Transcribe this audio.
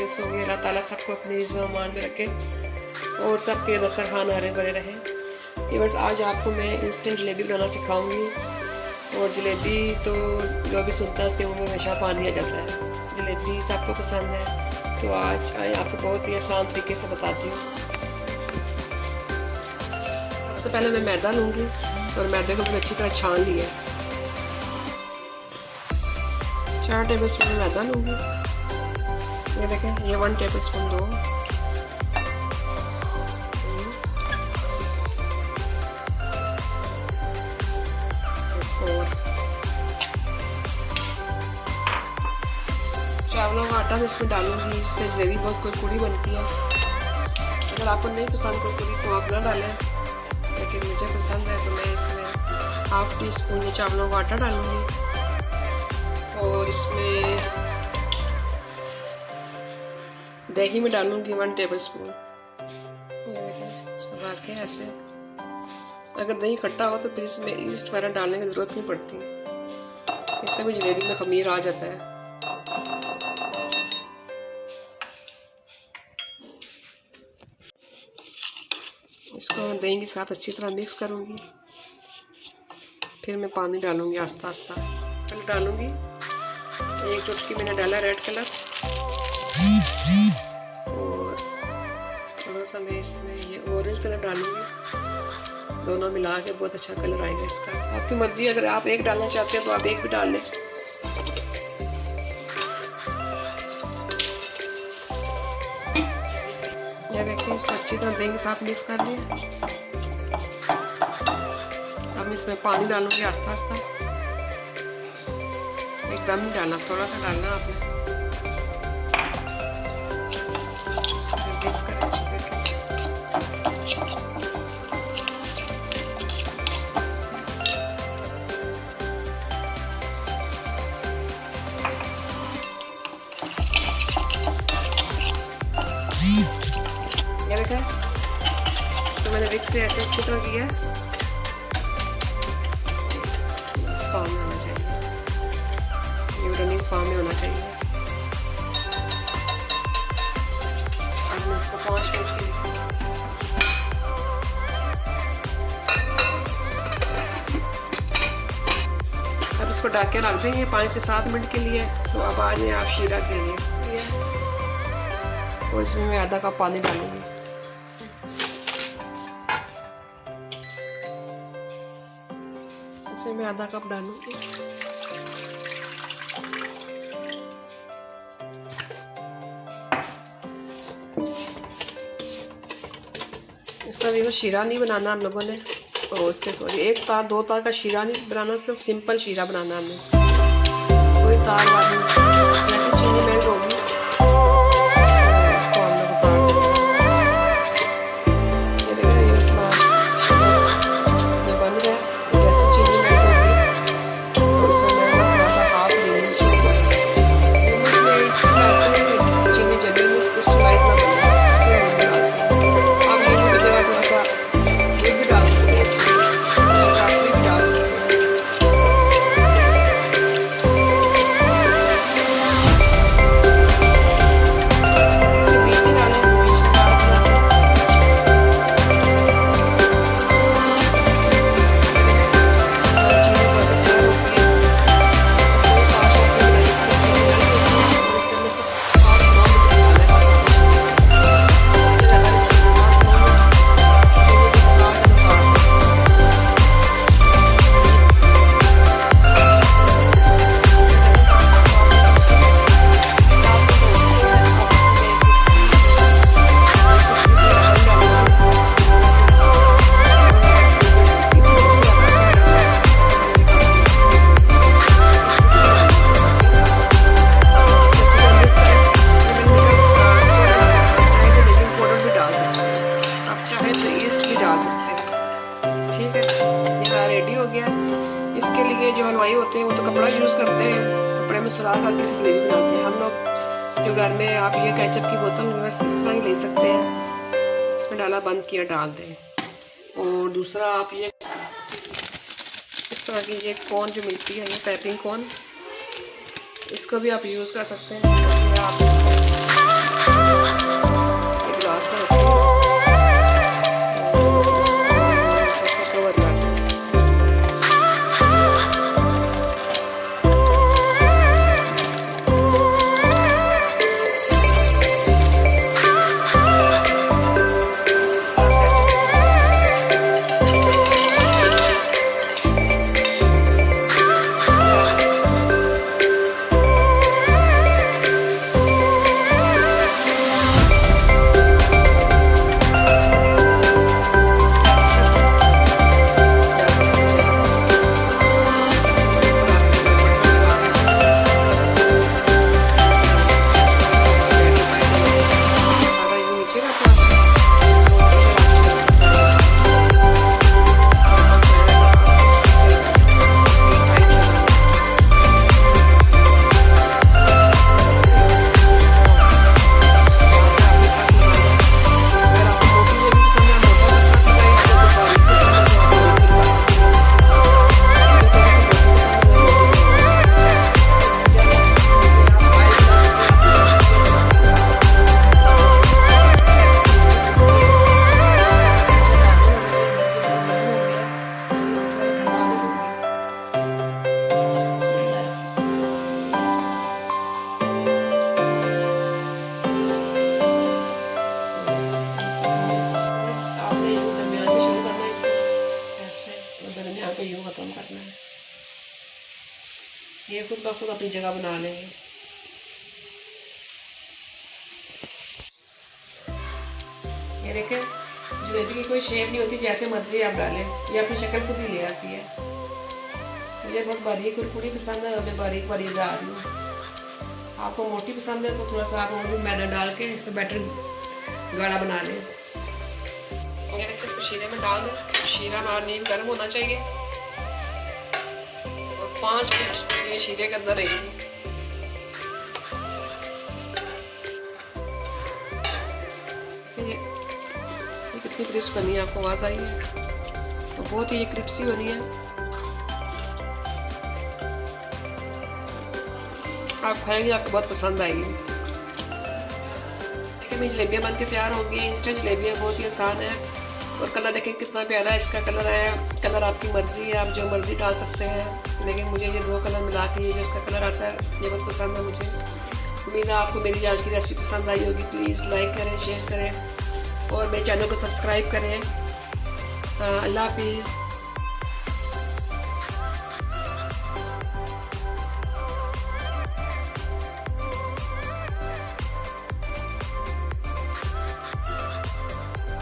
Blessings होंगी। अल्लाह ताला सबको अपनी ईज़्ज़त-ओ-अमान में रखे और सबके दस्तरखान हरे भरे रहे। ये बस आज आपको मैं इंस्टेंट जलेबी बनाना सिखाऊंगी। और जलेबी तो जो भी सुनता है उसके मुंह में हमेशा पानी आ जाता है। जलेबी सबको पसंद है, तो आज आपको बहुत ही आसान तरीके से बताती हूँ। सबसे पहले मैं मैदा लूँगी और मैदे को मैंने अच्छी तरह छान लिया है। 4 टेबल स्पून मैदा लूँगी। ये देखें, ये 1 टेबल स्पून 2, 4 चावलों का आटा मैं इसमें डालूंगी। इससे जलेबी बहुत कुरकुरी बनती है। अगर आपको नहीं पसंद कुरकुरी तो आप ना डालें, लेकिन मुझे पसंद है तो मैं इसमें 1/2 टीस्पून ये चावलों का आटा डालूंगी। और इसमें दही में डालूंगी 1 टेबल स्पून। ये देखें, इसको डाल के ऐसे। अगर दही खट्टा हो तो फिर इसमें ईस्ट वगैरह डालने की ज़रूरत नहीं पड़ती। इससे भी जलेबी में खमीर आ जाता है। इसको दही के साथ अच्छी तरह मिक्स करूंगी। फिर मैं पानी डालूंगी आस्ता आस्ता। पहले डालूंगी 1 चुटकी मैंने डाला रेड कलर, और थोड़ा सा मैं इसमें ये ऑरेंज कलर डालूंगी। दोनों मिला के बहुत अच्छा कलर आएगा इसका। आपकी मर्जी, अगर आप एक डालना चाहते हैं तो आप एक भी डाल लें। यह देखिए, इसको अच्छी तरह दही के साथ मिक्स कर लिया। अब इसमें पानी डालूंगी आस्ता आस्ता। एकदम नहीं डालना, थोड़ा सा डालना आपने। इसको मिक्स करें अच्छी तरीके से। ये देखें, इसको मैंने विक्स से ऐसे अच्छी तरह किया है। इस फॉर्म में होना चाहिए, ये रनिंग फॉर्म में होना चाहिए। अब मैं इसको 5 मिनट के लिए अब इसको ढक के रख देंगे 5 से 7 मिनट के लिए। तो अब आ जाए आप शीरा के लिए। और इसमें मैं आधा कप पानी डालूंगी। इसमें मैं आधा कप डालूंगी। इसका भी शीरा नहीं बनाना हम लोगों ने, और उसके सॉरी 1 तार 2 तार का शीरा नहीं बनाना, सिर्फ सिंपल शीरा बनाना हमने इसका। कोई तार वाली जैसे चीनी मेल्ट होगी इसके लिए जो हलवाई होते हैं वो तो कपड़ा यूज़ करते हैं, कपड़े में सुराख करके जलेबी बनाते हैं। हम लोग जो घर में आप ये केचप की बोतल बस इस तरह ही ले सकते हैं, इसमें डाला बंद किया डाल दें। और दूसरा आप ये इस तरह की ये कोन जो मिलती है, ये पैपिंग कोन, इसको भी आप यूज़ कर सकते हैं। आप एक ग्लास में रखते हैं इसको कवर करते हैं। दरमियान को यूँ ख़त्म करना है। ये खुद ब खुद अपनी जगह बना लेंगे। ये देखें, जलेबी की कोई शेप नहीं होती, जैसे मर्जी आप डालें, ये अपनी शक्ल खुद ही ले आती है। मुझे बहुत बारीक कुरकुरी पसंद है, मैं बारीक बारीक डाल रही हूँ। आपको मोटी पसंद है तो थोड़ा सा आप और भी मैदा डाल के इसका बैटर गाढ़ा बना लें। ये देखिए, इसको शीरे में डाल दें। शीरा हमारा नीम गर्म होना चाहिए और 5 मिनट ये शीरे के अंदर रहेगी। ये कितनी क्रिस्प बनी है, आपको आवाज़ आई है? तो बहुत ही ये क्रिस्पी बनी है। आप खाएंगे, आपको बहुत पसंद आएगी। देखिए, मेरी जलेबियाँ बन के तैयार होंगी। इंस्टेंट जलेबियाँ बहुत ही आसान है। और कलर देखें कितना प्यारा इसका कलर आया। कलर आपकी मर्जी है, आप जो मर्जी डाल सकते हैं, लेकिन मुझे ये 2 कलर मिला के ये जो इसका कलर आता है ये बहुत पसंद है मुझे। उम्मीद है आपको मेरी आज की रेसिपी पसंद आई होगी। प्लीज़ लाइक करें, शेयर करें और मेरे चैनल को सब्सक्राइब करें। अल्लाह हाफिज़।